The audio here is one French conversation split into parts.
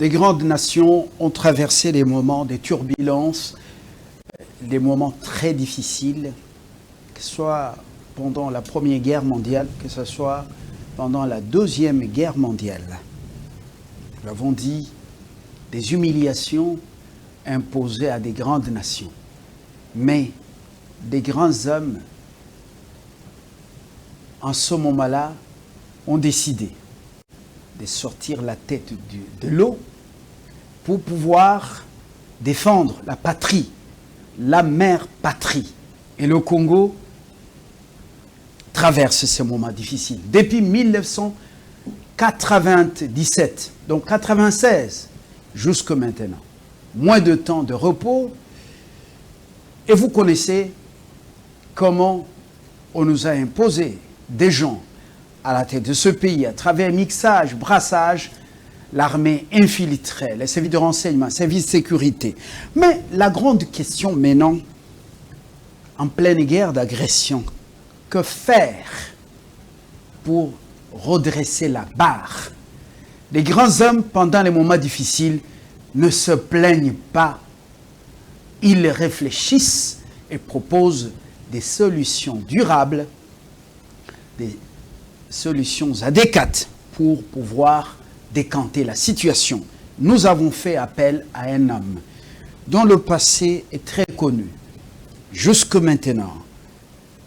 des grandes nations ont traversé des moments, des turbulences, des moments très difficiles, que ce soit pendant la Première Guerre mondiale, que ce soit pendant la Deuxième Guerre mondiale. Nous l'avons dit, des humiliations imposées à des grandes nations. Mais des grands hommes, en ce moment-là, ont décidé de sortir la tête de l'eau pour pouvoir défendre la patrie, la mère patrie. Et le Congo traverse ces moments difficiles. Depuis 1997, donc 96, jusqu'à maintenant. Moins de temps de repos. Et vous connaissez comment on nous a imposé des gens à la tête de ce pays, à travers mixage, brassage, l'armée infiltrée, les services de renseignement, les services de sécurité. Mais la grande question maintenant, en pleine guerre d'agression, que faire pour redresser la barre? Les grands hommes, pendant les moments difficiles, ne se plaignent pas. Ils réfléchissent et proposent des solutions durables, des solutions adéquates pour pouvoir décanter la situation. Nous avons fait appel à un homme dont le passé est très connu, jusque maintenant.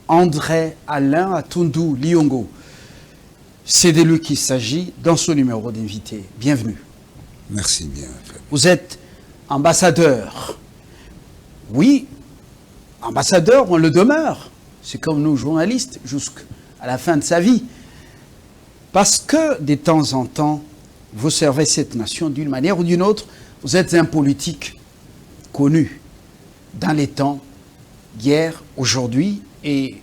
André Alain Atundu Liongo. C'est de lui qu'il s'agit dans ce numéro d'invité. Bienvenue. Merci bien. Vous êtes ambassadeur. Oui, ambassadeur, on le demeure. C'est comme nous, journalistes, jusqu'à la fin de sa vie. Parce que, de temps en temps, vous servez cette nation d'une manière ou d'une autre. Vous êtes un politique connu dans les temps, hier, aujourd'hui, et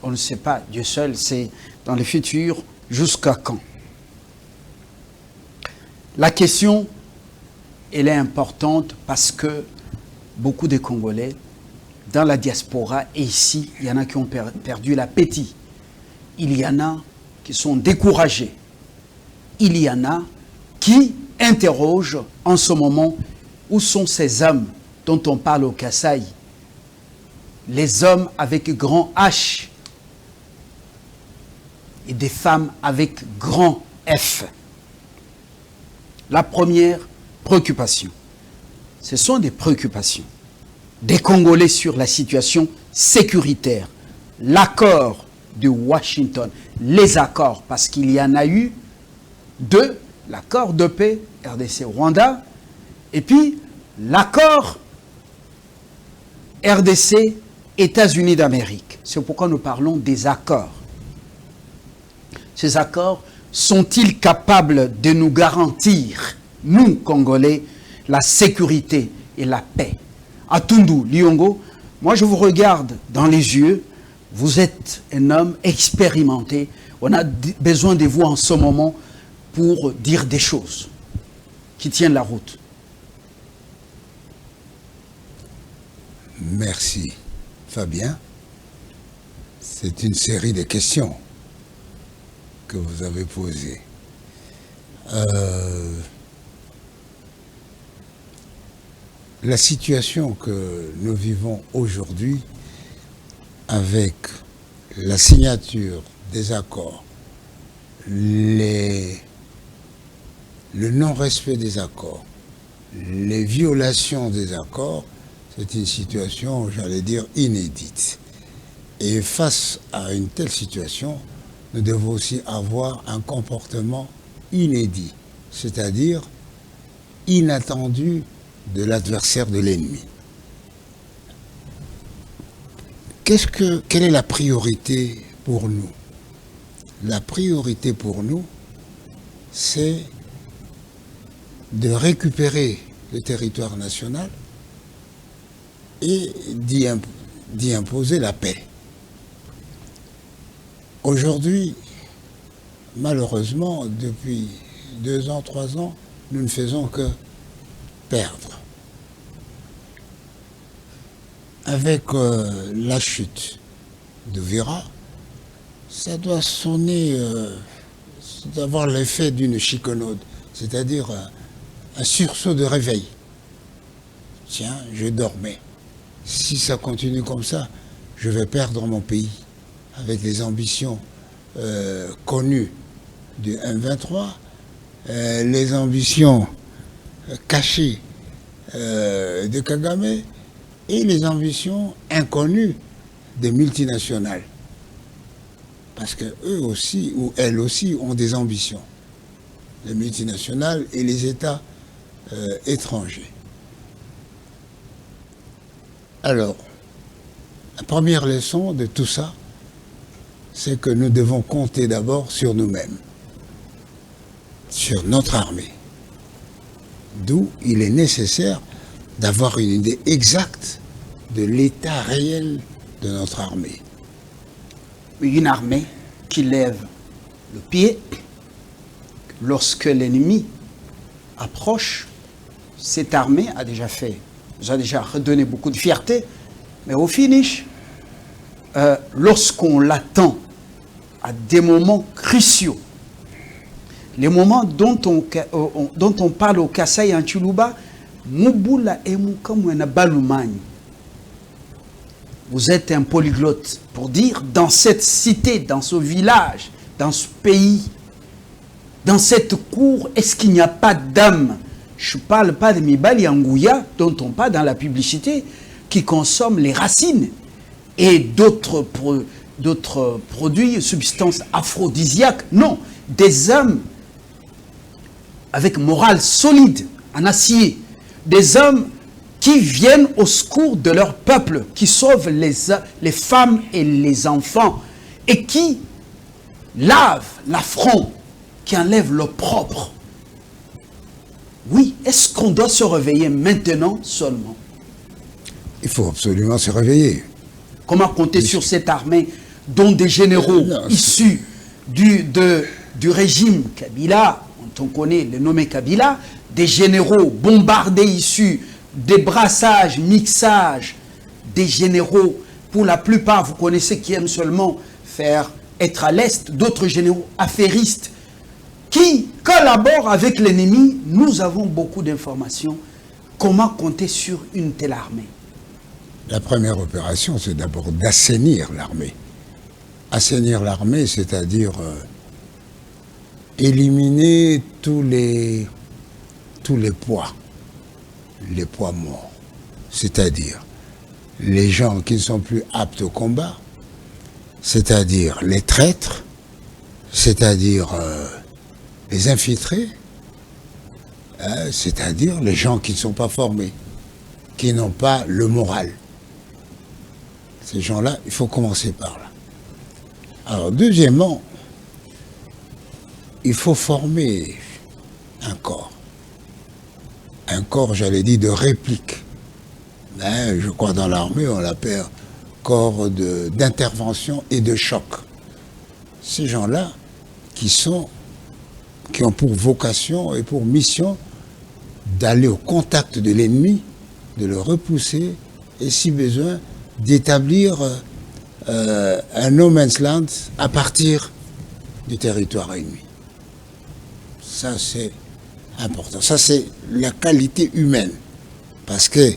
on ne sait pas, Dieu seul sait, dans le futur, jusqu'à quand. La question, elle est importante parce que beaucoup de Congolais, dans la diaspora et ici, il y en a qui ont perdu l'appétit. Il y en a qui sont découragés. Il y en a qui interrogent en ce moment où sont ces hommes dont on parle au Kasaï. Les hommes avec grand H et des femmes avec grand F. La première préoccupation, ce sont des préoccupations des Congolais sur la situation sécuritaire. L'accord de Washington, les accords, parce qu'il y en a eu deux, l'accord de paix RDC-Rwanda, et puis l'accord RDC-États-Unis d'Amérique. C'est pourquoi nous parlons des accords. Ces accords sont-ils capables de nous garantir, nous, Congolais, la sécurité et la paix? Atundu Liongo, moi je vous regarde dans les yeux, vous êtes un homme expérimenté, on a besoin de vous en ce moment pour dire des choses qui tiennent la route. Merci Fabien. C'est une série de questions que vous avez posées. La situation que nous vivons aujourd'hui avec la signature des accords, le non-respect des accords, les violations des accords, c'est une situation, j'allais dire, inédite. Et face à une telle situation, nous devons aussi avoir un comportement inédit, c'est-à-dire inattendu de l'adversaire de l'ennemi. Quelle est la priorité pour nous? La priorité pour nous, c'est de récupérer le territoire national et d'y imposer la paix. Aujourd'hui, malheureusement, depuis 2 ans, 3 ans, nous ne faisons que perdre. Avec la chute de Vira, ça doit sonner, d'avoir l'effet d'une chiconaude, c'est-à-dire un sursaut de réveil. Tiens, je dormais. Si ça continue comme ça, je vais perdre mon pays avec les ambitions connues du M23, les ambitions cachées de Kagame et les ambitions inconnues des multinationales. Parce que eux aussi, ou elles aussi, ont des ambitions. Les multinationales et les États étrangers. Alors, la première leçon de tout ça, c'est que nous devons compter d'abord sur nous-mêmes, sur notre armée. D'où il est nécessaire d'avoir une idée exacte de l'état réel de notre armée. Une armée qui lève le pied lorsque l'ennemi approche. Cette armée a déjà redonné beaucoup de fierté, mais au finish, lorsqu'on l'attend à des moments cruciaux, les moments dont on parle au Kasaï en Chuluba, Mubula et Mukamwena Balumani. Vous êtes un polyglotte pour dire, dans cette cité, dans ce village, dans ce pays, dans cette cour, est-ce qu'il n'y a pas d'âme? Je ne parle pas de Mibali Angouya, dont on parle dans la publicité, qui consomment les racines et d'autres produits, substances aphrodisiaques. Non, des hommes avec morale solide, en acier, des hommes qui viennent au secours de leur peuple, qui sauvent les femmes et les enfants, et qui lavent l'affront, qui enlèvent l'opprobre. Oui, est-ce qu'on doit se réveiller maintenant seulement? Il faut absolument se réveiller. Comment compter sur cette armée dont des généraux issus du régime Kabila, on connaît le nommé Kabila, des généraux bombardés issus des brassages, mixages, des généraux, pour la plupart, vous connaissez, qui aiment seulement être à l'Est, d'autres généraux affairistes, qui collaborent avec l'ennemi. Nous avons beaucoup d'informations. Comment compter sur une telle armée? La première opération, c'est d'abord d'assainir l'armée. Assainir l'armée, c'est-à-dire éliminer tous les poids morts, c'est-à-dire les gens qui ne sont plus aptes au combat, c'est-à-dire les traîtres, c'est-à-dire les infiltrés, c'est-à-dire les gens qui ne sont pas formés, qui n'ont pas le moral. Ces gens-là, il faut commencer par là. Alors, deuxièmement, il faut former un corps. Un corps, j'allais dire, de réplique. Je crois dans l'armée, on l'appelle corps d'intervention et de choc. Ces gens-là qui ont pour vocation et pour mission d'aller au contact de l'ennemi, de le repousser et, si besoin, d'établir un no man's land à partir du territoire ennemi. Ça, c'est important. Ça, c'est la qualité humaine. Parce que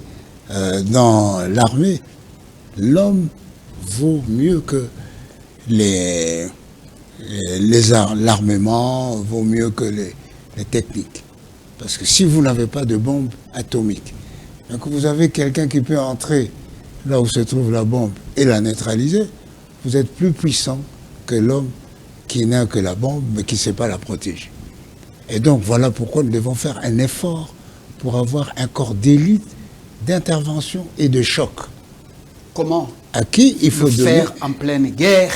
dans l'armée, l'homme vaut mieux que l'armement, vaut mieux que les techniques. Parce que si vous n'avez pas de bombe atomique, donc vous avez quelqu'un qui peut entrer là où se trouve la bombe et la neutraliser, vous êtes plus puissant que l'homme qui n'a que la bombe mais qui ne sait pas la protéger. Et donc voilà pourquoi nous devons faire un effort pour avoir un corps d'élite, d'intervention et de choc. Comment à qui il faut faire en pleine guerre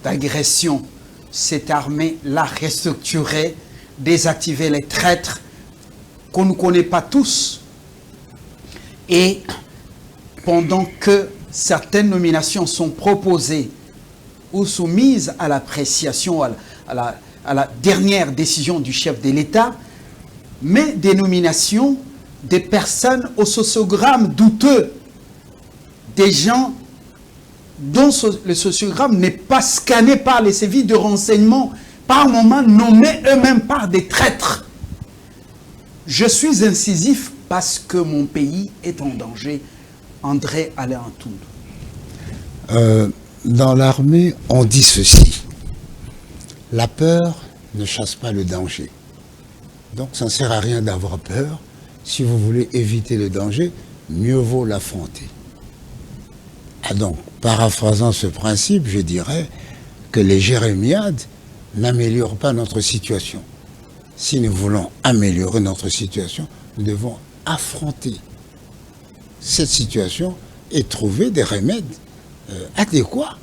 d'agression? Cette armée-là restructurer, désactiver les traîtres qu'on ne connaît pas tous. Et pendant que certaines nominations sont proposées ou soumises à l'appréciation, à la dernière décision du chef de l'État, mais des nominations des personnes au sociogramme douteux, des gens dont le sociogramme n'est pas scanné par les services de renseignement, par moments nommés eux-mêmes par des traîtres. Je suis incisif parce que mon pays est en danger. André Alain Antoun. Dans l'armée, on dit ceci. La peur ne chasse pas le danger. Donc ça ne sert à rien d'avoir peur. Si vous voulez éviter le danger, mieux vaut l'affronter. Ah donc, paraphrasant ce principe, je dirais que les jérémiades n'améliorent pas notre situation. Si nous voulons améliorer notre situation, nous devons affronter cette situation et trouver des remèdes adéquats,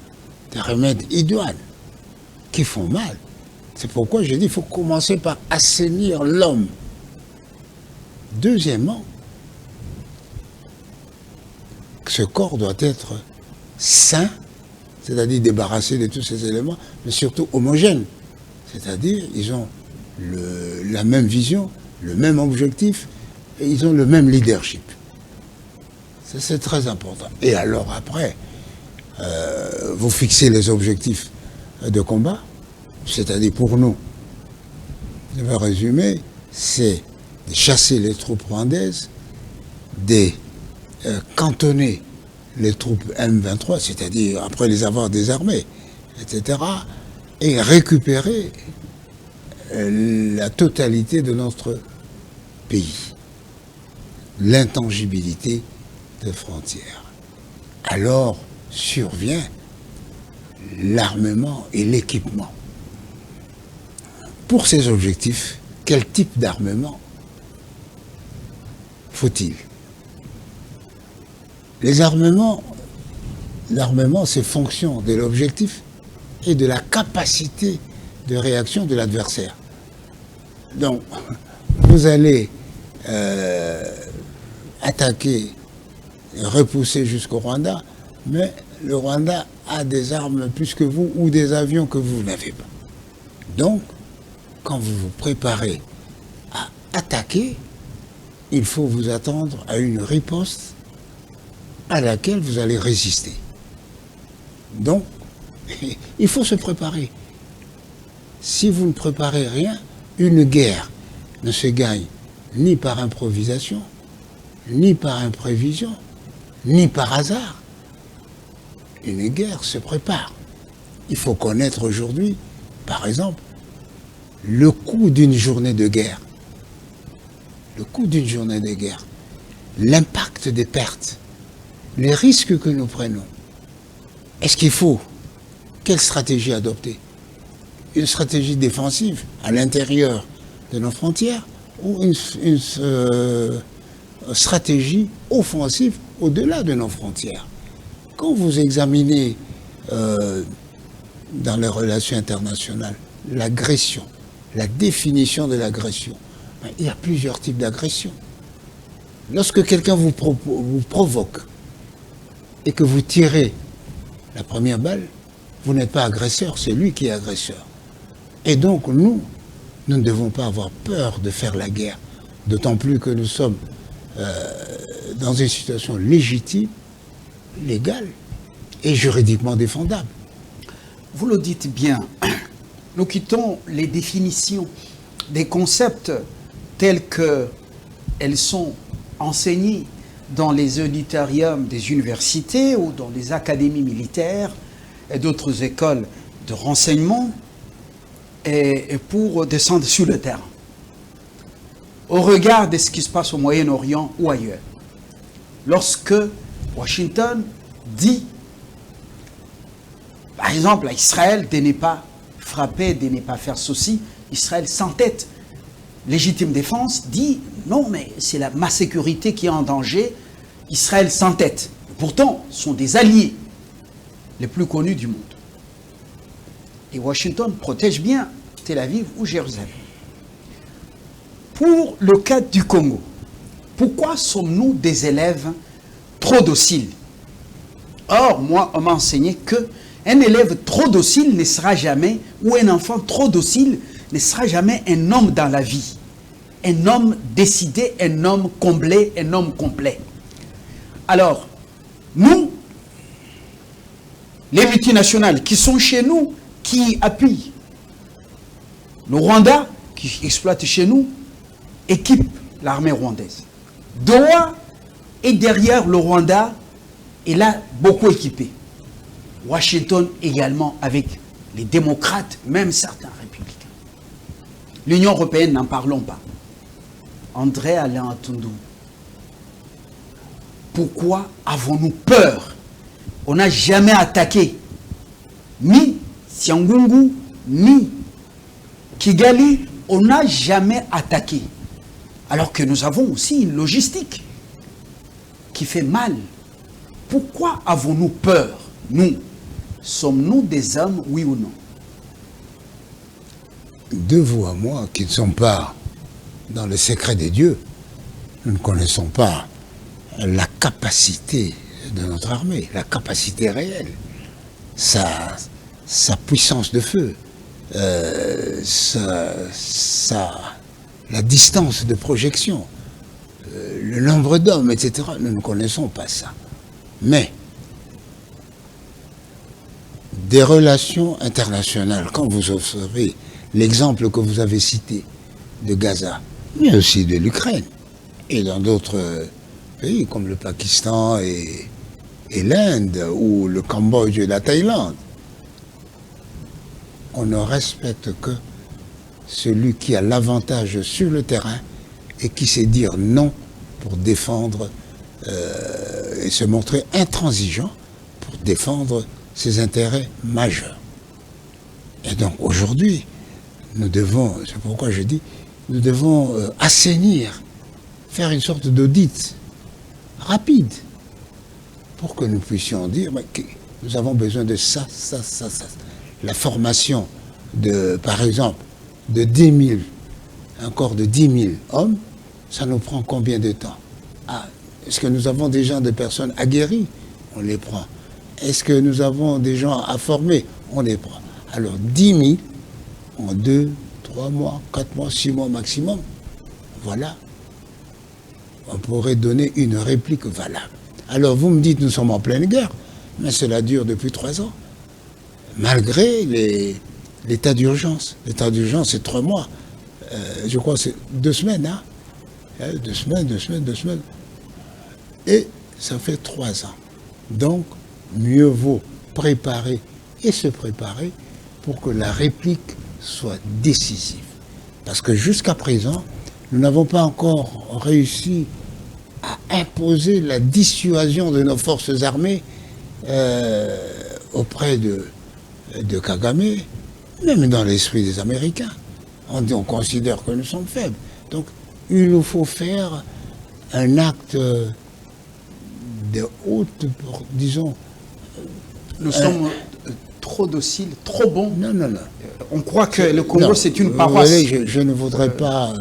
des remèdes idoines qui font mal. C'est pourquoi je dis qu'il faut commencer par assainir l'homme. Deuxièmement, ce corps doit être sain, c'est-à-dire débarrassé de tous ces éléments, mais surtout homogène. C'est-à-dire ils ont la même vision, le même objectif, et ils ont le même leadership. C'est très important. Et alors après, vous fixez les objectifs de combat, c'est-à-dire pour nous, je vais résumer, c'est de chasser les troupes rwandaises, de cantonner les troupes M23, c'est-à-dire après les avoir désarmées, etc., et récupérer la totalité de notre pays, l'intangibilité des frontières. Alors survient l'armement et l'équipement. Pour ces objectifs, quel type d'armement faut-il? L'armement, c'est fonction de l'objectif et de la capacité de réaction de l'adversaire. Donc, vous allez attaquer, repousser jusqu'au Rwanda, mais le Rwanda a des armes plus que vous ou des avions que vous n'avez pas. Donc, quand vous vous préparez à attaquer, il faut vous attendre à une riposte à laquelle vous allez résister. Donc, il faut se préparer. Si vous ne préparez rien, une guerre ne se gagne ni par improvisation, ni par imprévision, ni par hasard. Une guerre se prépare. Il faut connaître aujourd'hui, par exemple, le coût d'une journée de guerre. Le coût d'une journée de guerre. L'impact des pertes. Les risques que nous prenons. Est-ce qu'il faut? Quelle stratégie adopter? Une stratégie défensive à l'intérieur de nos frontières ou une stratégie offensive au-delà de nos frontières? Quand vous examinez dans les relations internationales l'agression, la définition de l'agression, il y a plusieurs types d'agression. Lorsque quelqu'un vous provoque et que vous tirez la première balle, vous n'êtes pas agresseur, c'est lui qui est agresseur. Et donc nous ne devons pas avoir peur de faire la guerre, d'autant plus que nous sommes dans une situation légitime, légale et juridiquement défendable. Vous le dites bien, nous quittons les définitions des concepts tels qu'elles sont enseignées dans les auditoriums des universités ou dans les académies militaires et d'autres écoles de renseignement et pour descendre sur le terrain. Au regard de ce qui se passe au Moyen-Orient ou ailleurs, lorsque Washington dit, par exemple, à Israël de ne pas frapper, de ne pas faire ceci, Israël s'entête. Légitime défense dit, non, mais c'est ma sécurité qui est en danger, Israël s'entête. Pourtant, ce sont des alliés les plus connus du monde. Et Washington protège bien Tel Aviv ou Jérusalem. Pour le cas du Congo, pourquoi sommes-nous des élèves trop dociles? Or, moi, on m'a enseigné qu'un élève trop docile ne sera jamais, ou un enfant trop docile ne sera jamais un homme dans la vie. Un homme décidé, un homme comblé, un homme complet. Alors, nous, les multinationales qui sont chez nous, qui appuient le Rwanda, qui exploite chez nous, équipe l'armée rwandaise. Doha est derrière le Rwanda et là beaucoup équipé. Washington également avec les démocrates, même certains républicains. L'Union européenne, n'en parlons pas. André Alain Atundou, pourquoi avons-nous peur? On n'a jamais attaqué ni Siangungu, ni Kigali, on n'a jamais attaqué. Alors que nous avons aussi une logistique qui fait mal. Pourquoi avons-nous peur? Nous, sommes-nous des hommes, oui ou non? De vous à moi, qui ne sommes pas dans le secret des dieux, nous ne connaissons pas la capacité de notre armée, la capacité réelle, sa puissance de feu, la distance de projection, le nombre d'hommes, etc. Nous ne connaissons pas ça. Mais des relations internationales, quand vous observez l'exemple que vous avez cité de Gaza, mais aussi de l'Ukraine, et dans d'autres pays comme le Pakistan et l'Inde, ou le Cambodge et la Thaïlande, on ne respecte que celui qui a l'avantage sur le terrain et qui sait dire non pour défendre et se montrer intransigeant pour défendre ses intérêts majeurs. Et donc aujourd'hui, nous devons, c'est pourquoi je dis, nous devons assainir, faire une sorte d'audit rapide pour que nous puissions dire que nous avons besoin de ça. La formation de, par exemple, de 10 000, un corps de 10 000 hommes, ça nous prend combien de temps? Est-ce que nous avons déjà des personnes aguerries? On les prend. Est-ce que nous avons des gens à former? On les prend. Alors 10 000 en 2, 3 mois, 4 mois, 6 mois maximum, voilà. On pourrait donner une réplique valable. Alors vous me dites, nous sommes en pleine guerre, mais cela dure depuis 3 ans. Malgré l'état d'urgence. L'état d'urgence, c'est 3 mois. Je crois que c'est 2 semaines, hein? 2 semaines. Et ça fait 3 ans. Donc, mieux vaut préparer et se préparer pour que la réplique soit décisive. Parce que jusqu'à présent, nous n'avons pas encore réussi à imposer la dissuasion de nos forces armées auprès de Kagame, même dans l'esprit des Américains. On considère que nous sommes faibles. Donc, il nous faut faire un acte de haute, disons... Nous sommes trop dociles, trop bons. Non. On croit que le Congo, c'est une paroisse. Voyez, je ne voudrais pas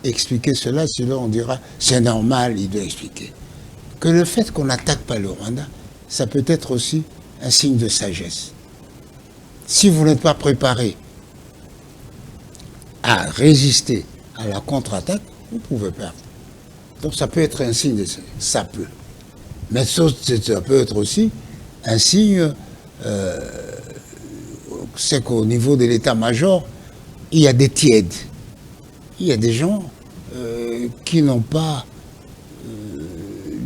expliquer cela, sinon on dira, c'est normal, il doit expliquer. Que le fait qu'on n'attaque pas le Rwanda, ça peut être aussi un signe de sagesse. Si vous n'êtes pas préparé à résister à la contre-attaque, vous pouvez perdre. Donc ça peut être un signe de sagesse. Ça peut. Mais ça peut être aussi un signe, c'est qu'au niveau de l'état-major, il y a des tièdes. Il y a des gens qui n'ont pas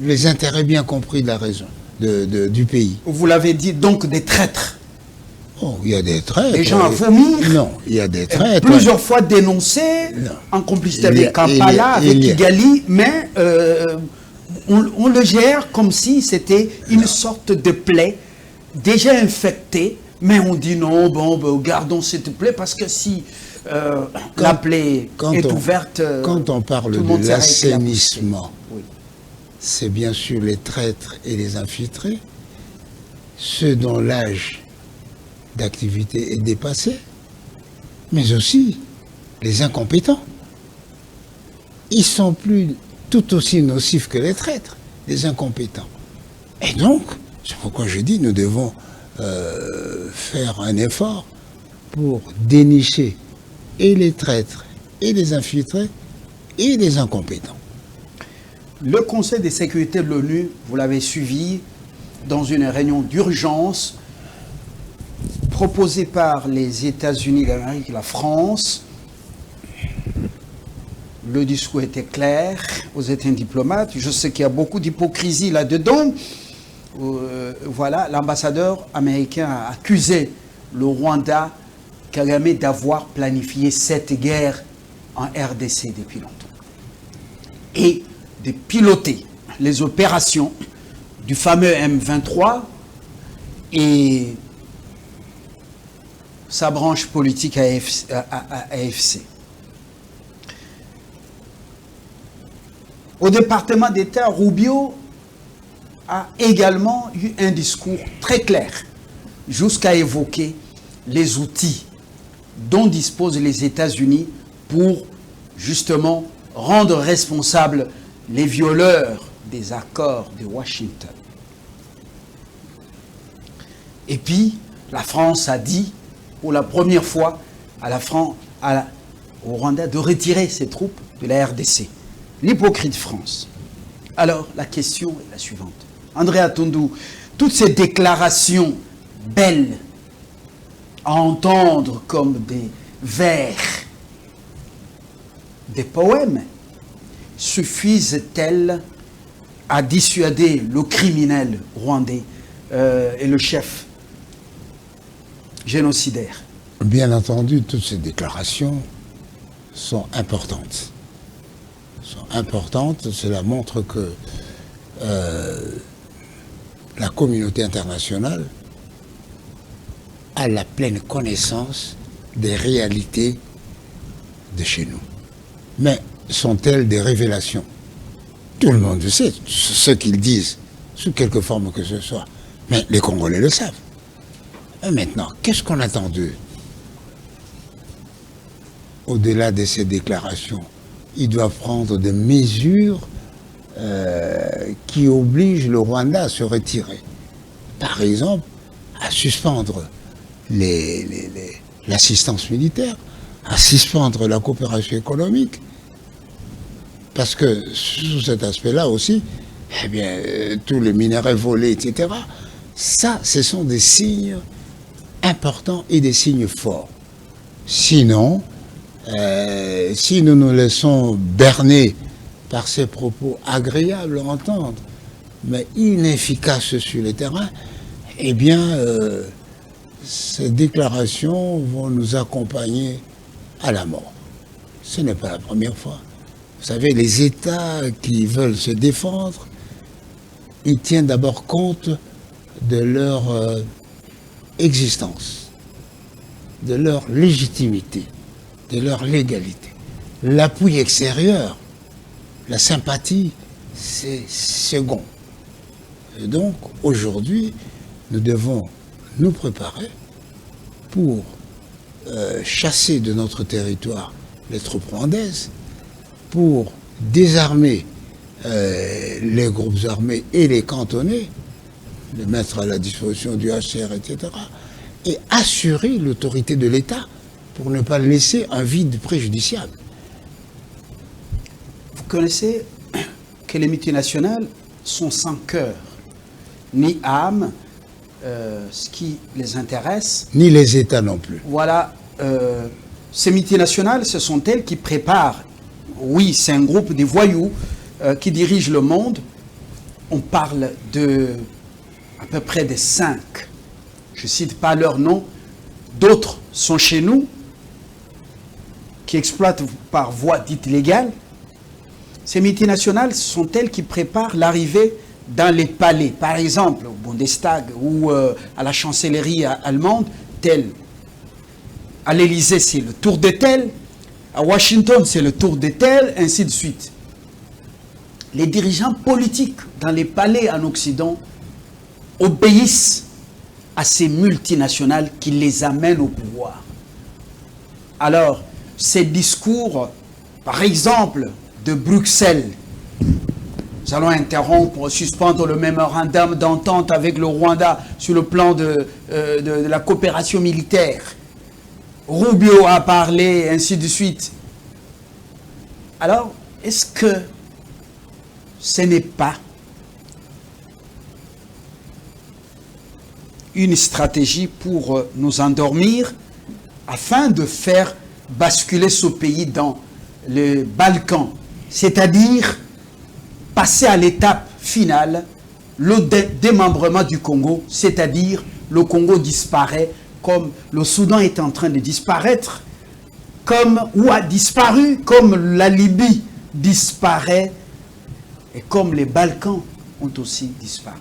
les intérêts bien compris de la raison, du pays. Vous l'avez dit, donc des traîtres. Oh, il y a des traîtres. Des gens à vomir. Non, il y a des traîtres. Plusieurs fois dénoncés en complicité avec Kampala, avec Kigali, mais on le gère comme si c'était une sorte de plaie déjà infectée, mais on dit non, gardons cette plaie parce que si la plaie est ouverte, quand on parle de l'assainissement, oui, c'est bien sûr les traîtres et les infiltrés, ceux dont l'âge d'activité est dépassé, mais aussi les incompétents. Ils sont plus tout aussi nocifs que les traîtres, les incompétents. Et donc, c'est pourquoi je dis, nous devons faire un effort pour dénicher et les traîtres, et les infiltrés, et les incompétents. Le Conseil de sécurité de l'ONU, vous l'avez suivi dans une réunion d'urgence proposée par les États-Unis d'Amérique et la France le discours était clair, vous êtes un diplomate, je sais qu'il y a beaucoup d'hypocrisie là-dedans. Voilà, l'ambassadeur américain a accusé le Rwanda, Kagame, d'avoir planifié cette guerre en RDC depuis longtemps et de piloter les opérations du fameux M23 et sa branche politique AFC. Au département d'État, Rubio a également eu un discours très clair, jusqu'à évoquer les outils dont disposent les États-Unis pour justement rendre responsables les violeurs des accords de Washington. Et puis, la France a dit, pour la première fois, au Rwanda de retirer ses troupes de la RDC. L'hypocrite France. Alors, la question est la suivante. André Atondou, toutes ces déclarations belles à entendre comme des vers, des poèmes, suffisent-elles à dissuader le criminel rwandais et le chef génocidaire? Bien entendu, toutes ces déclarations sont importantes. Cela montre que la communauté internationale a la pleine connaissance des réalités de chez nous. Mais sont-elles des révélations? Tout le monde le sait, ce qu'ils disent, sous quelque forme que ce soit. Mais les Congolais le savent. Et maintenant, qu'est-ce qu'on attend d'eux? Au-delà de ces déclarations, ils doivent prendre des mesures qui obligent le Rwanda à se retirer. Par exemple, à suspendre l'assistance militaire, à suspendre la coopération économique. Parce que sous cet aspect-là aussi, eh bien, tous les minerais volés, etc., ça, ce sont des signes importants et des signes forts. Sinon, si nous nous laissons berner par ces propos agréables à entendre, mais inefficaces sur le terrain, eh bien, ces déclarations vont nous accompagner à la mort. Ce n'est pas la première fois. Vous savez, les États qui veulent se défendre, ils tiennent d'abord compte de leur existence, de leur légitimité, de leur légalité. L'appui extérieur, la sympathie, c'est second. Et donc, aujourd'hui, nous devons nous préparer pour chasser de notre territoire les troupes rwandaises, pour désarmer les groupes armés et les cantonner, les mettre à la disposition du HCR, etc., et assurer l'autorité de l'État pour ne pas laisser un vide préjudiciable. Vous connaissez que les multinationales sont sans cœur, ni âme, ce qui les intéresse. Ni les États non plus. Voilà, ces multinationales, ce sont elles qui préparent. Oui, c'est un groupe de voyous qui dirigent le monde. On parle à peu près de 5. Je ne cite pas leur nom. D'autres sont chez nous, qui exploitent par voie dite légale. Ces multinationales sont elles qui préparent l'arrivée dans les palais. Par exemple, au Bundestag ou à la chancellerie allemande, tel. À l'Élysée, c'est le tour de tel. À Washington, c'est le tour de tel, ainsi de suite. Les dirigeants politiques dans les palais en Occident obéissent à ces multinationales qui les amènent au pouvoir. Alors, ces discours, par exemple, de Bruxelles, nous allons interrompre, suspendre le mémorandum d'entente avec le Rwanda sur le plan de la coopération militaire. Rubio a parlé, ainsi de suite. Alors, est-ce que ce n'est pas une stratégie pour nous endormir afin de faire basculer ce pays dans les Balkans, c'est-à-dire passer à l'étape finale, le démembrement du Congo, c'est-à-dire le Congo disparaît comme le Soudan est en train de disparaître, ou a disparu, comme la Libye disparaît et comme les Balkans ont aussi disparu.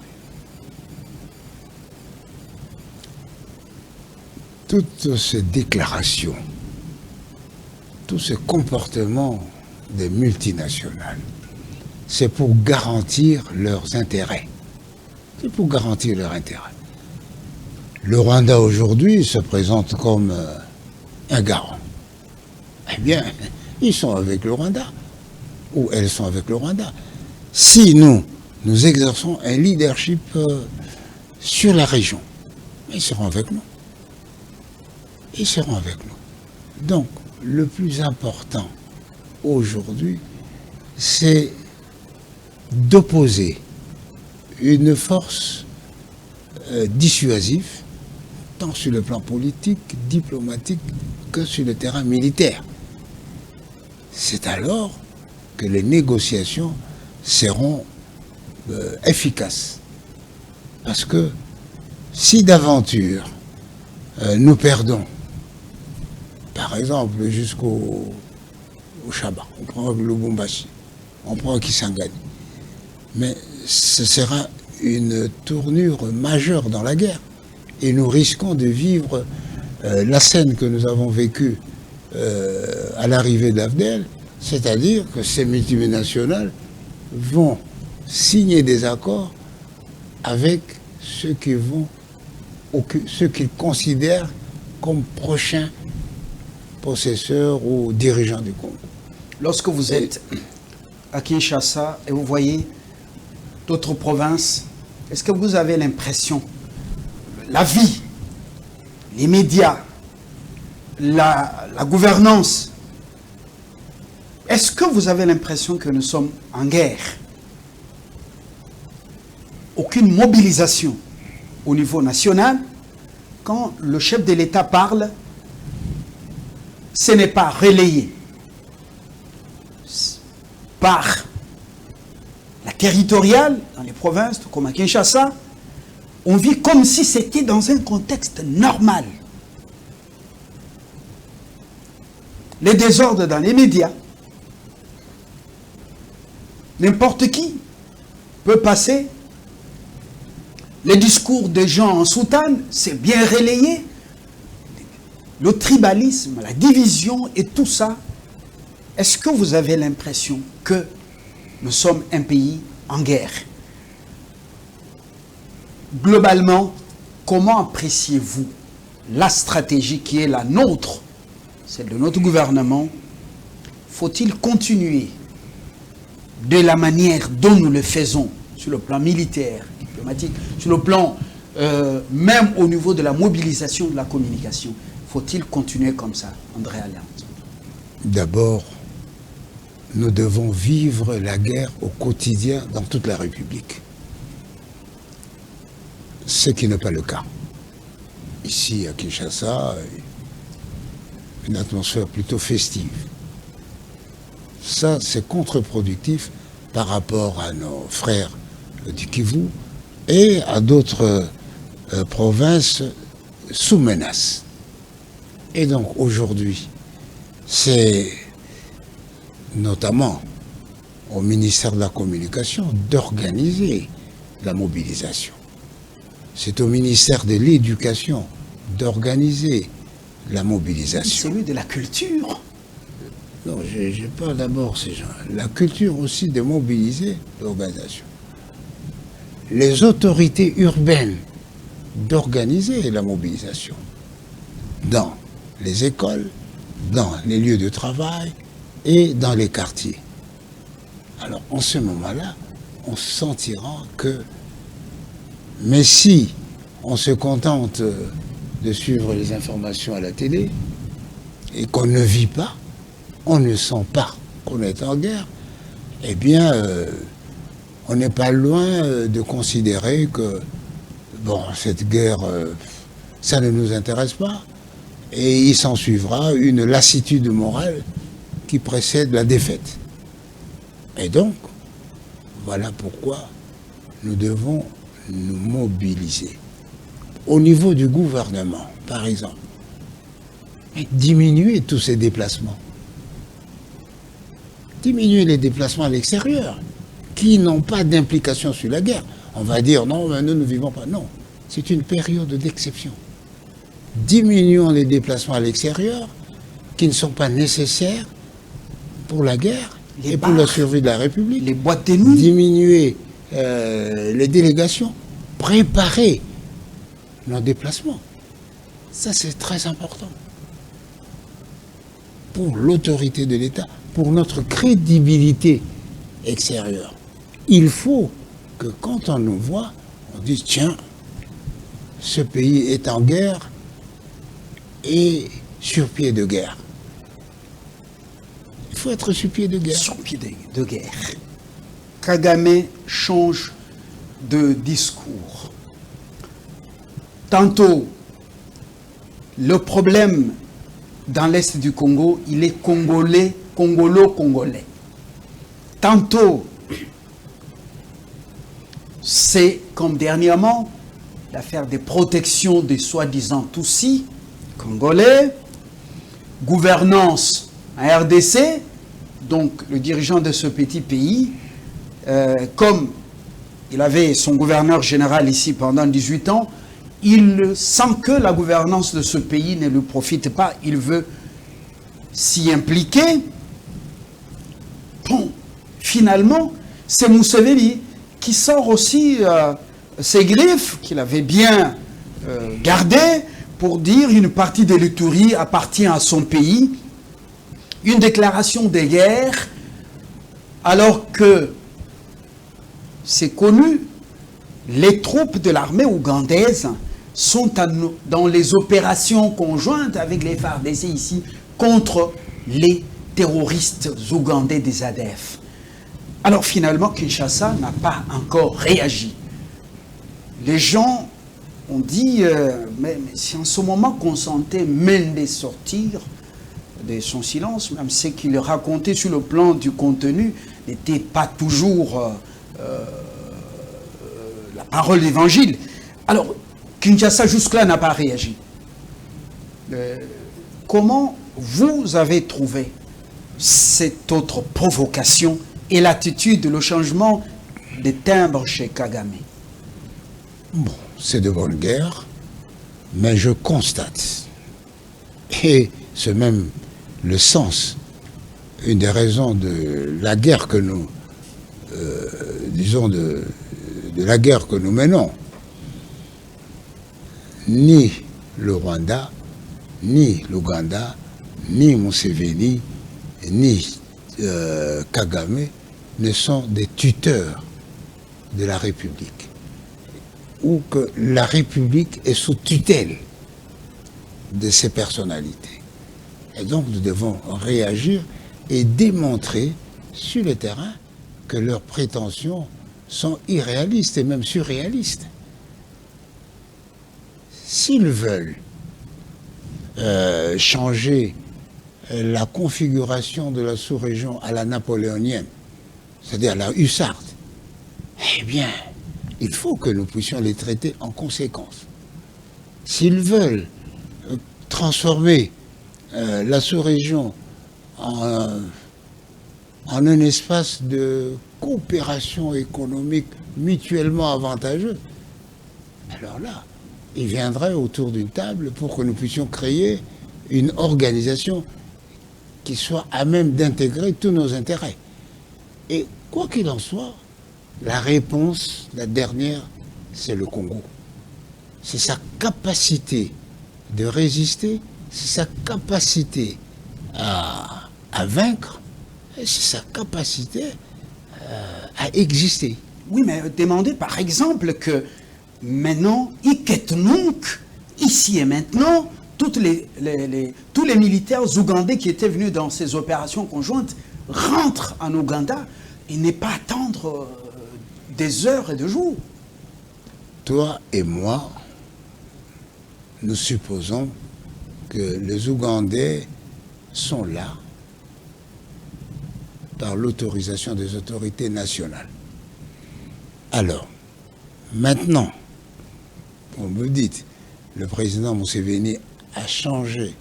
Toutes ces déclarations, tous ces comportements des multinationales, c'est pour garantir leurs intérêts. C'est pour garantir leurs intérêts. Le Rwanda aujourd'hui se présente comme un garant. Eh bien, ils sont avec le Rwanda, ou elles sont avec le Rwanda. Si nous exerçons un leadership sur la région, ils seront avec nous. Ils seront avec nous. Donc, le plus important aujourd'hui, c'est d'opposer une force dissuasive, tant sur le plan politique, diplomatique, que sur le terrain militaire. C'est alors que les négociations seront efficaces. Parce que si d'aventure nous perdons, par exemple jusqu'au Chaba, on prend le Lubumbashi, on prend Kisangani, mais ce sera une tournure majeure dans la guerre. Et nous risquons de vivre la scène que nous avons vécue à l'arrivée d'Afdel, c'est-à-dire que ces multinationales vont signer des accords avec ceux qu'ils considèrent comme prochains possesseurs ou dirigeants du Congo. Lorsque vous êtes à Kinshasa et vous voyez d'autres provinces, est-ce que vous avez l'impression, la vie, les médias, la gouvernance, est-ce que vous avez l'impression que nous sommes en guerre? Aucune mobilisation au niveau national. Quand le chef de l'État parle, ce n'est pas relayé par la territoriale, dans les provinces comme à Kinshasa. On vit comme si c'était dans un contexte normal. Les désordres dans les médias. N'importe qui peut passer. Les discours des gens en soutane, c'est bien relayé. Le tribalisme, la division et tout ça. Est-ce que vous avez l'impression que nous sommes un pays en guerre? Globalement, comment appréciez-vous la stratégie qui est la nôtre, celle de notre gouvernement? Faut-il continuer de la manière dont nous le faisons sur le plan militaire, diplomatique, sur le plan même au niveau de la mobilisation de la communication? Faut-il continuer comme ça, André Alliance? D'abord, nous devons vivre la guerre au quotidien dans toute la République. Ce qui n'est pas le cas. Ici, à Kinshasa, une atmosphère plutôt festive. Ça, c'est contre-productif par rapport à nos frères du Kivu et à d'autres provinces sous menace. Et donc, aujourd'hui, c'est notamment au ministère de la Communication d'organiser la mobilisation. C'est au ministère de l'Éducation d'organiser la mobilisation. Celui de la culture. Non, je parle d'abord ces gens. La culture aussi de mobiliser l'organisation. Les autorités urbaines d'organiser la mobilisation dans les écoles, dans les lieux de travail et dans les quartiers. Alors, en ce moment-là, on sentira que, mais si on se contente de suivre les informations à la télé et qu'on ne vit pas, on ne sent pas qu'on est en guerre, eh bien, on n'est pas loin de considérer que, bon, cette guerre, ça ne nous intéresse pas, et il s'en suivra une lassitude morale qui précède la défaite. Et donc, voilà pourquoi nous devons nous mobiliser. Au niveau du gouvernement, par exemple, diminuer tous ces déplacements. Diminuer les déplacements à l'extérieur, qui n'ont pas d'implication sur la guerre. On va dire, non, mais nous ne vivons pas. Non, c'est une période d'exception. Diminuons les déplacements à l'extérieur, qui ne sont pas nécessaires pour la guerre et pour la survie de la République. Les boîtes de nuit. Diminuer les délégations, préparer nos déplacements. Ça, c'est très important. Pour l'autorité de l'État, pour notre crédibilité extérieure. Il faut que quand on nous voit, on dise, tiens, ce pays est en guerre et sur pied de guerre. Il faut être sur pied de guerre. Sur pied de guerre. Kagame change de discours. Tantôt, le problème dans l'Est du Congo, il est congolais, congolo-congolais. Tantôt, c'est comme dernièrement l'affaire des protections des soi-disant Tutsis congolais, gouvernance en RDC, donc le dirigeant de ce petit pays, comme il avait son gouverneur général ici pendant 18 ans, il sent que la gouvernance de ce pays ne lui profite pas, il veut s'y impliquer. Bon, finalement, c'est Museveni qui sort aussi ses griffes, qu'il avait bien gardées, pour dire une partie de l'Ituri appartient à son pays. Une déclaration de guerre, alors que c'est connu, les troupes de l'armée ougandaise sont dans les opérations conjointes avec les FARDC ici contre les terroristes ougandais des ADF. Alors finalement, Kinshasa n'a pas encore réagi. Les gens ont dit, mais si en ce moment qu'on sentait Mende sortir de son silence, même ce qu'il racontait sur le plan du contenu n'était pas toujours la parole d'évangile. Alors, Kinshasa jusque-là n'a pas réagi. Comment vous avez trouvé cette autre provocation et l'attitude, le changement des timbres chez Kagame? Bon, c'est de bonne guerre, mais je constate, et c'est même le sens, une des raisons de la guerre que nous, disons de la guerre que nous menons, ni le Rwanda, ni l'Ouganda, ni Museveni, ni Kagame ne sont des tuteurs de la République, ou que la République est sous tutelle de ces personnalités. Et donc nous devons réagir et démontrer sur le terrain que leurs prétentions sont irréalistes et même surréalistes. S'ils veulent changer la configuration de la sous-région à la napoléonienne, c'est-à-dire la hussarde, eh bien, il faut que nous puissions les traiter en conséquence. S'ils veulent transformer la sous-région en un espace de coopération économique mutuellement avantageux, alors là, ils viendraient autour d'une table pour que nous puissions créer une organisation qui soit à même d'intégrer tous nos intérêts. Et quoi qu'il en soit, la réponse, la dernière, c'est le Congo. C'est sa capacité de résister, c'est sa capacité à vaincre, et c'est sa capacité à exister. Oui, mais demandez par exemple que maintenant, Iketununk, ici et maintenant, tous les militaires ougandais qui étaient venus dans ces opérations conjointes rentrent en Ouganda et n'est pas attendre des heures et des jours. Toi et moi, nous supposons que les Ougandais sont là par l'autorisation des autorités nationales. Alors, maintenant, vous me dites, le président Museveni a changé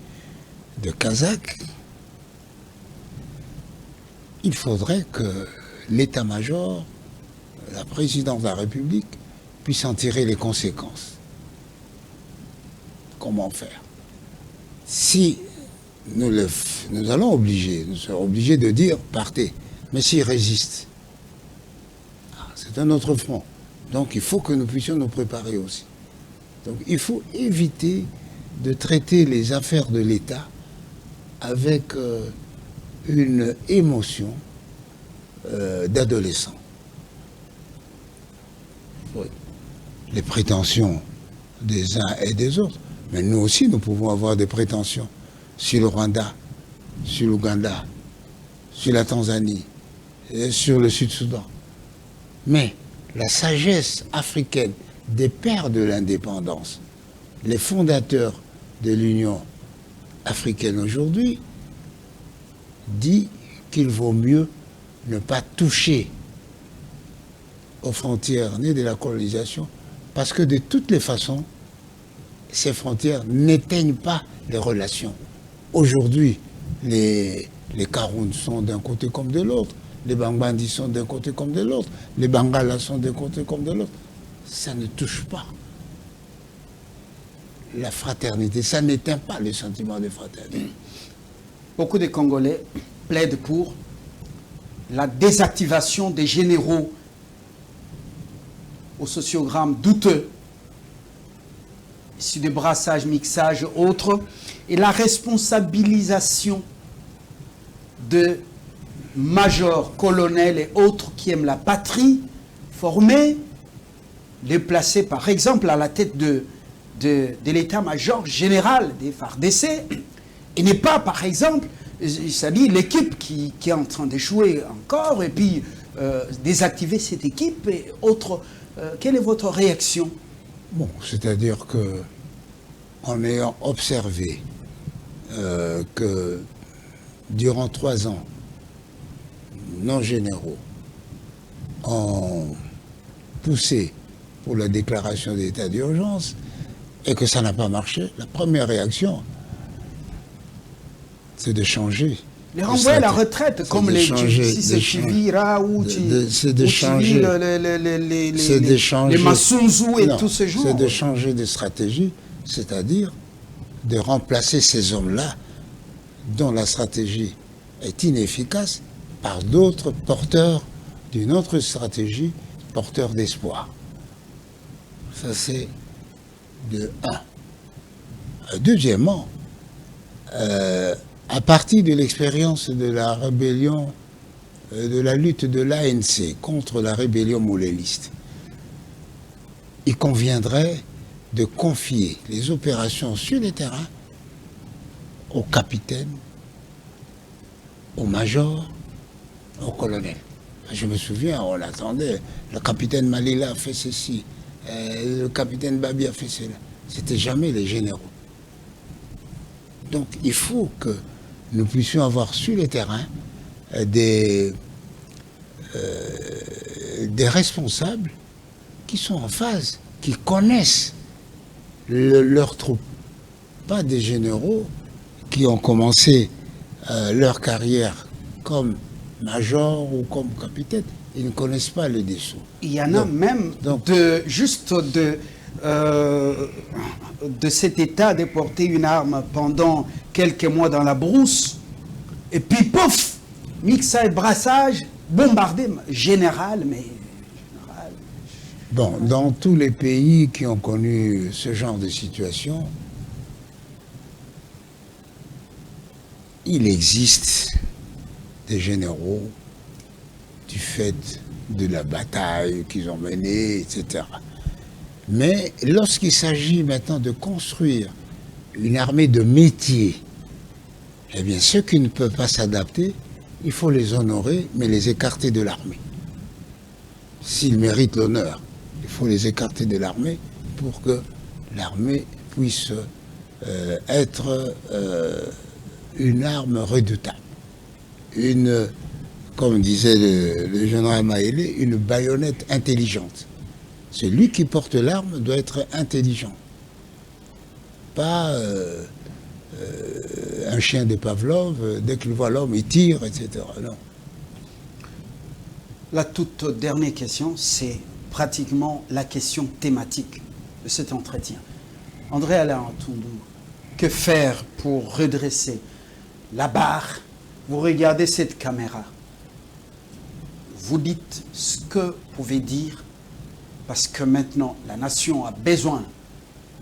de casaque, il faudrait que l'état-major, la présidence de la République, puisse en tirer les conséquences. Comment faire? Si nous allons nous serons obligés de dire partez, mais s'ils résistent, c'est un autre front. Donc il faut que nous puissions nous préparer aussi. Donc il faut éviter de traiter les affaires de l'État avec une émotion d'adolescent. Oui. Les prétentions des uns et des autres, mais nous aussi nous pouvons avoir des prétentions sur le Rwanda, sur l'Ouganda, sur la Tanzanie, et sur le Sud-Soudan. Mais la sagesse africaine des pères de l'indépendance, les fondateurs de l'Union africaine aujourd'hui, dit qu'il vaut mieux ne pas toucher aux frontières ni de la colonisation, parce que de toutes les façons, ces frontières n'éteignent pas les relations. Aujourd'hui, les Karun sont d'un côté comme de l'autre, les Bangbandi sont d'un côté comme de l'autre, les Bangala sont d'un côté comme de l'autre. Ça ne touche pas la fraternité, ça n'éteint pas le sentiment de fraternité. Beaucoup de Congolais plaident pour la désactivation des généraux au sociogramme douteux, issus de brassages, mixages, autres, et la responsabilisation de majors, colonels et autres qui aiment la patrie, formés, les placer par exemple à la tête de l'état-major général des FARDC, et n'est pas par exemple, c'est-à-dire l'équipe qui est en train d'échouer encore, et puis désactiver cette équipe et autres. Quelle est votre réaction? Bon, c'est-à-dire que, en ayant observé que durant 3 ans, nos généraux ont poussé pour la déclaration d'état d'urgence et que ça n'a pas marché, la première réaction, c'est de changer. Les renvoyer à la retraite, comme les Chivira ou les Masunzu et tout ce genre. C'est de changer de stratégie, c'est-à-dire de remplacer ces hommes-là dont la stratégie est inefficace par d'autres porteurs d'une autre stratégie, porteurs d'espoir. Ça, c'est de un. Deuxièmement, à partir de l'expérience de la rébellion, de la lutte de l'ANC contre la rébellion mouléliste, il conviendrait de confier les opérations sur les terrains aux capitaines, aux majors, aux colonels. Je me souviens, on l'attendait, le capitaine Malila a fait ceci, le capitaine Babi a fait cela. C'était jamais les généraux. Donc il faut que nous puissions avoir sur les terrains des responsables qui sont en phase, qui connaissent leurs troupes. Pas des généraux qui ont commencé leur carrière comme major ou comme capitaine. Ils ne connaissent pas le dessous. Il y en a même de cet état de porter une arme pendant quelques mois dans la brousse, et puis pouf, mixage, brassage, bombardé, général, mais... Général. Bon, dans tous les pays qui ont connu ce genre de situation, il existe des généraux du fait de la bataille qu'ils ont menée, etc. Mais lorsqu'il s'agit maintenant de construire une armée de métier, eh bien ceux qui ne peuvent pas s'adapter, il faut les honorer, mais les écarter de l'armée. S'ils méritent l'honneur, il faut les écarter de l'armée pour que l'armée puisse être une arme redoutable. comme disait le général Maélé, une baïonnette intelligente. Celui qui porte l'arme doit être intelligent. Pas un chien de Pavlov, dès qu'il voit l'homme, il tire, etc. Non. La toute dernière question, c'est pratiquement la question thématique de cet entretien. André Alain Antundou, que faire pour redresser la barre? Vous regardez cette caméra, vous dites ce que vous pouvez dire, parce que maintenant la nation a besoin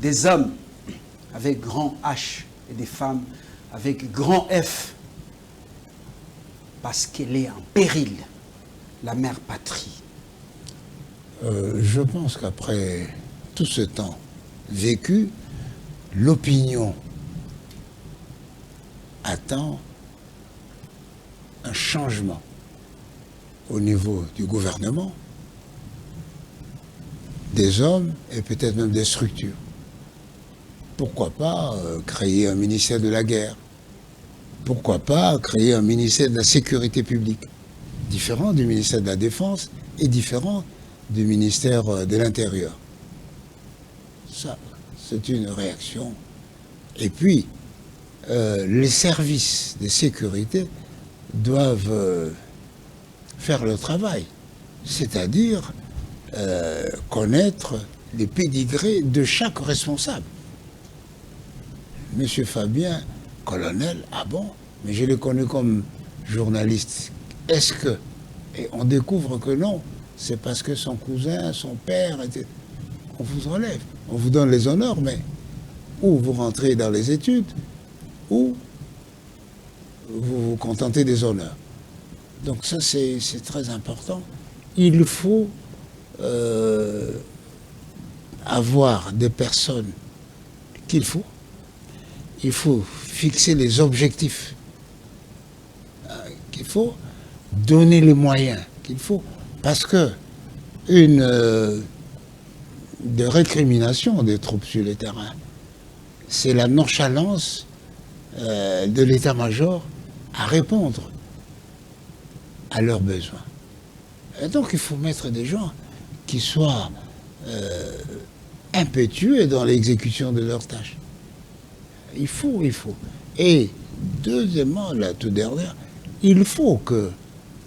des hommes avec grand H et des femmes avec grand F, parce qu'elle est en péril, la mère patrie. Je pense qu'après tout ce temps vécu, l'opinion attend un changement au niveau du gouvernement, des hommes et peut-être même des structures. Pourquoi pas créer un ministère de la guerre? Pourquoi pas créer un ministère de la sécurité publique, différent du ministère de la Défense et différent du ministère de l'Intérieur? Ça, c'est une réaction. Et puis, les services de sécurité doivent faire le travail, c'est-à-dire connaître les pédigrés de chaque responsable. Monsieur Fabien, colonel, ah bon, mais je l'ai connu comme journaliste. Est-ce que... Et on découvre que non, c'est parce que son cousin, son père, etc. On vous relève, on vous donne les honneurs, mais ou vous rentrez dans les études, ou vous vous contentez des honneurs. Donc ça, c'est très important. Il faut avoir des personnes qu'il faut. Il faut fixer les objectifs qu'il faut, donner les moyens qu'il faut. Parce que de récrimination des troupes sur le terrain, c'est la nonchalance de l'état-major à répondre à leurs besoins. Et donc il faut mettre des gens qui soient impétueux dans l'exécution de leurs tâches. Il faut. Et deuxièmement, la toute dernière, il faut que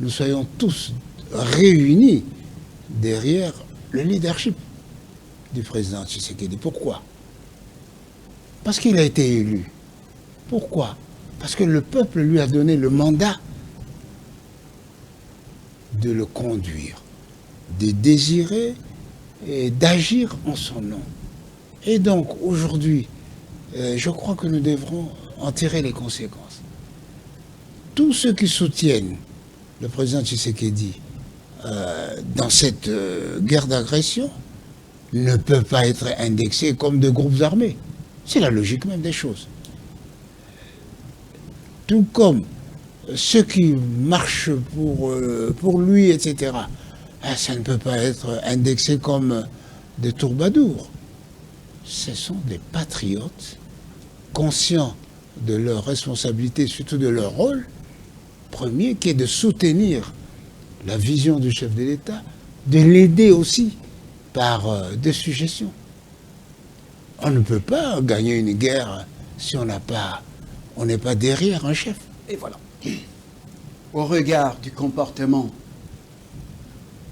nous soyons tous réunis derrière le leadership du président Tshisekedi. Pourquoi? Parce qu'il a été élu. Pourquoi? Parce que le peuple lui a donné le mandat de le conduire, de désirer et d'agir en son nom. Et donc, aujourd'hui, je crois que nous devrons en tirer les conséquences. Tous ceux qui soutiennent le président Tshisekedi dans cette guerre d'agression ne peuvent pas être indexés comme de groupes armés. C'est la logique même des choses. Tout comme ceux qui marchent pour lui, etc., ça ne peut pas être indexé comme des troubadours. Ce sont des patriotes conscients de leur responsabilité, surtout de leur rôle premier, qui est de soutenir la vision du chef de l'État, de l'aider aussi par des suggestions. On ne peut pas gagner une guerre si on n'est pas derrière un chef. Et voilà. Au regard du comportement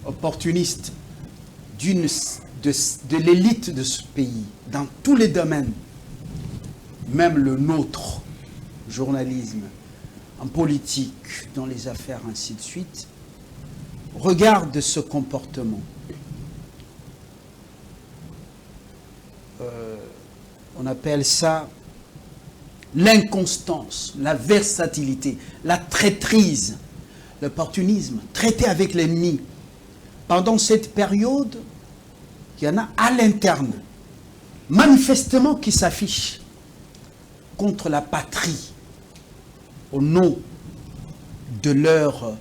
opportuniste de l'élite de ce pays, dans tous les domaines, même le nôtre, journalisme, en politique, dans les affaires, ainsi de suite, au regard de ce comportement, on appelle ça l'inconstance, la versatilité, la traîtrise, l'opportunisme, traiter avec l'ennemi. Pendant cette période, il y en a à l'interne, manifestement qui s'affichent contre la patrie, au nom de leur,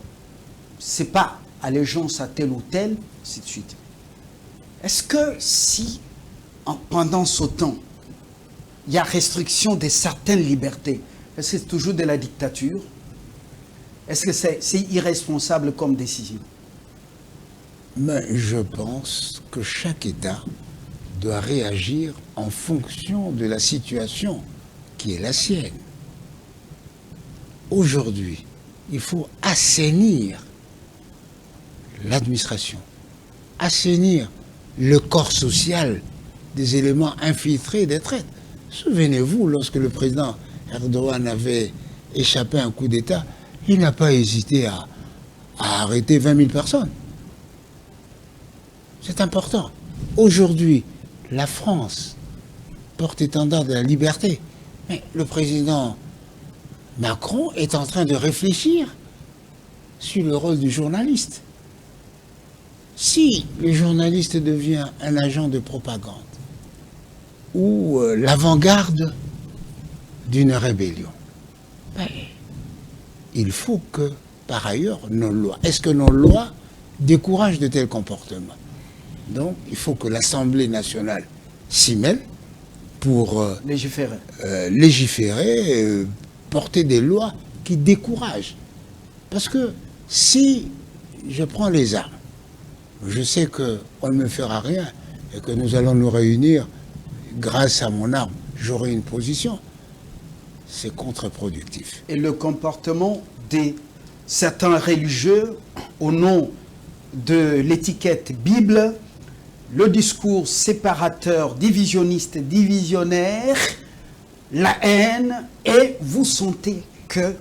c'est pas allégeance à tel ou tel, ainsi de suite. Est-ce que si, pendant ce temps, il y a restriction de certaines libertés, est-ce que c'est toujours de la dictature? Est-ce que c'est irresponsable comme décision? Mais je pense que chaque État doit réagir en fonction de la situation qui est la sienne. Aujourd'hui, il faut assainir l'administration, assainir le corps social des éléments infiltrés des traites. Souvenez-vous, lorsque le président Erdogan avait échappé à un coup d'État, il n'a pas hésité à arrêter 20 000 personnes. C'est important. Aujourd'hui, la France porte-étendard de la liberté. Mais le président Macron est en train de réfléchir sur le rôle du journaliste. Si le journaliste devient un agent de propagande ou l'avant-garde d'une rébellion, ben, il faut que, par ailleurs, nos lois, est-ce que nos lois découragent de tels comportements? Donc, il faut que l'Assemblée nationale s'y mêle pour légiférer, porter des lois qui découragent. Parce que si je prends les armes, je sais qu'on ne me fera rien et que nous allons nous réunir grâce à mon arme, j'aurai une position. C'est contre-productif. Et le comportement de certains religieux au nom de l'étiquette Bible, le discours séparateur, divisionniste, divisionnaire, la haine, et vous sentez que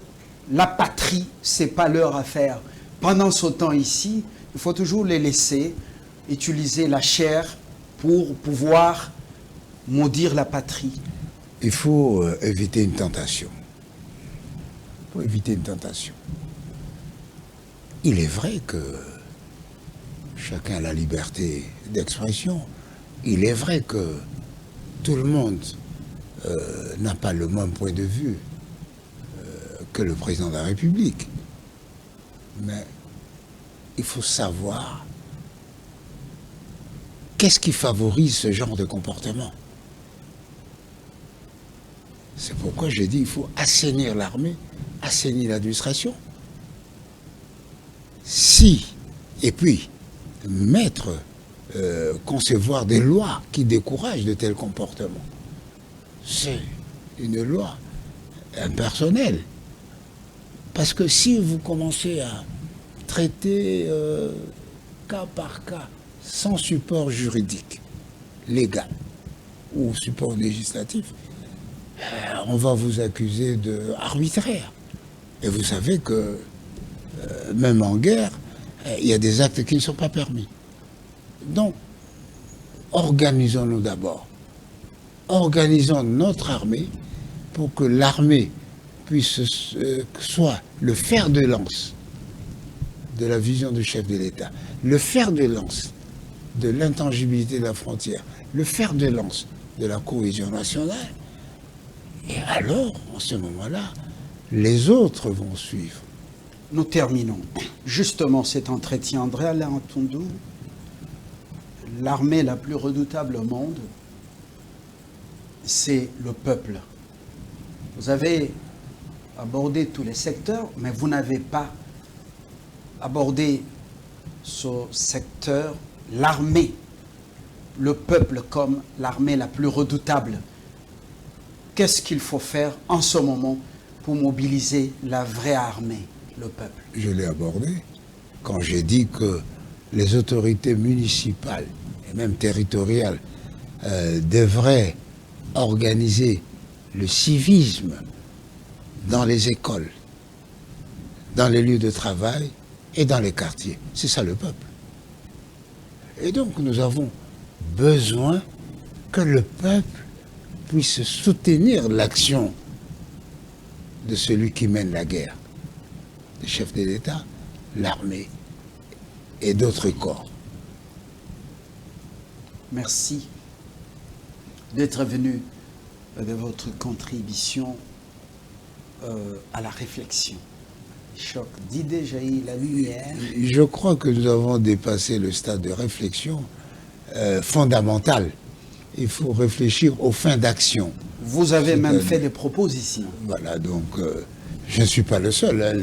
la patrie, c'est pas leur affaire. Pendant ce temps ici, il faut toujours les laisser utiliser la chair pour pouvoir maudire la patrie. Il faut éviter une tentation. Il faut éviter une tentation. Il est vrai que chacun a la liberté d'expression. Il est vrai que tout le monde n'a pas le même point de vue que le président de la République. Mais il faut savoir qu'est-ce qui favorise ce genre de comportement. C'est pourquoi j'ai dit qu'il faut assainir l'armée, assainir l'administration. Et puis, concevoir des lois qui découragent de tels comportements. C'est une loi impersonnelle. Parce que si vous commencez à traiter cas par cas, sans support juridique, légal ou support législatif, on va vous accuser d'arbitraire. Et vous savez que, même en guerre, il y a des actes qui ne sont pas permis. Donc, organisons-nous d'abord. Organisons notre armée pour que l'armée puisse soit le fer de lance de la vision du chef de l'État, le fer de lance de l'intangibilité de la frontière, le fer de lance de la cohésion nationale. Et alors, en ce moment-là, les autres vont suivre. Nous terminons justement cet entretien. André Alain Ntundou, l'armée la plus redoutable au monde, c'est le peuple. Vous avez abordé tous les secteurs, mais vous n'avez pas abordé ce secteur, l'armée, le peuple comme l'armée la plus redoutable. Qu'est-ce qu'il faut faire en ce moment pour mobiliser la vraie armée, le peuple? Je l'ai abordé quand j'ai dit que les autorités municipales et même territoriales devraient organiser le civisme dans les écoles, dans les lieux de travail et dans les quartiers. C'est ça le peuple. Et donc nous avons besoin que le peuple puisse soutenir l'action de celui qui mène la guerre, le chef de l'État, l'armée et d'autres corps. Merci d'être venu de votre contribution à la réflexion. Choc d'idées jaillit la lumière. Je crois que nous avons dépassé le stade de réflexion fondamentale. Il faut réfléchir aux fins d'action. Vous avez même fait des propositions. Voilà, donc je ne suis pas le seul. Hein,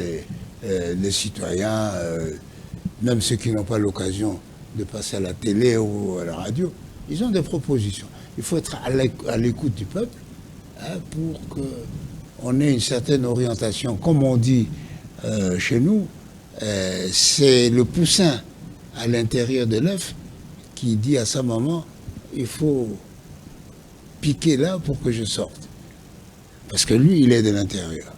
les citoyens, même ceux qui n'ont pas l'occasion de passer à la télé ou à la radio, ils ont des propositions. Il faut être à l'écoute du peuple, hein, pour qu'on ait une certaine orientation. Comme on dit chez nous, c'est le poussin à l'intérieur de l'œuf qui dit à sa maman, il faut piquer là pour que je sorte. Parce que lui, il est de l'intérieur.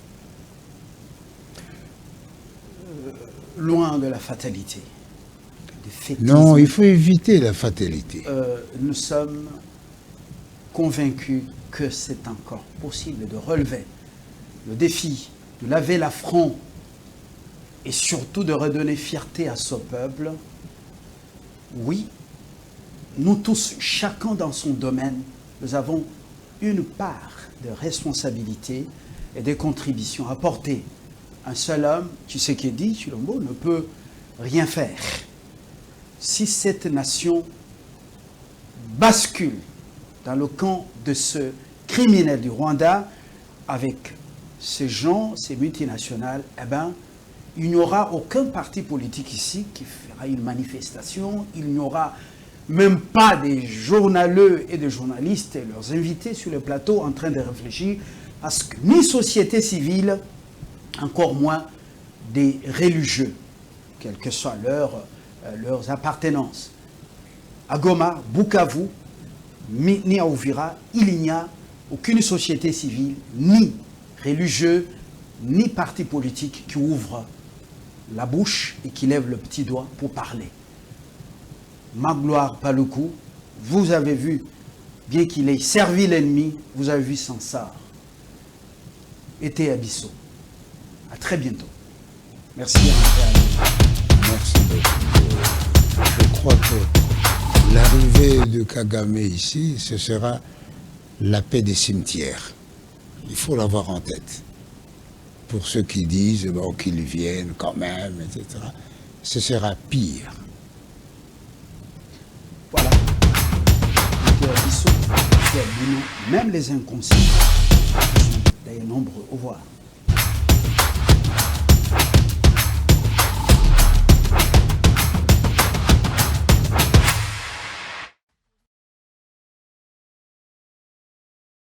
Loin de la fatalité. Non, il faut éviter la fatalité. Nous sommes convaincus que c'est encore possible de relever le défi, de laver l'affront et surtout de redonner fierté à ce peuple. Oui, nous tous, chacun dans son domaine, nous avons une part de responsabilité et de contribution à apporter. Un seul homme, tu sais qui est dit, Chilombo, ne peut rien faire. Si cette nation bascule dans le camp de ce criminel du Rwanda, avec ces gens, ces multinationales, eh ben, il n'y aura aucun parti politique ici qui fera une manifestation, il n'y aura même pas des journaleux et des journalistes et leurs invités sur le plateau en train de réfléchir, parce que ni société civile, encore moins des religieux, quelles que soient leurs appartenances. À Goma, Bukavu, ni à Uvira, il n'y a aucune société civile, ni religieux, ni parti politique qui ouvre la bouche et qui lève le petit doigt pour parler. Magloire Paluku, vous avez vu, bien qu'il ait servi l'ennemi, vous avez vu Sansar. Été Abisso. À très bientôt. Merci. Merci beaucoup. Je crois que l'arrivée de Kagame ici, ce sera la paix des cimetières. Il faut l'avoir en tête. Pour ceux qui disent bon, qu'ils viennent quand même, etc. Ce sera pire. Voilà. Même les inconscients sont d'ailleurs nombreux. Au revoir.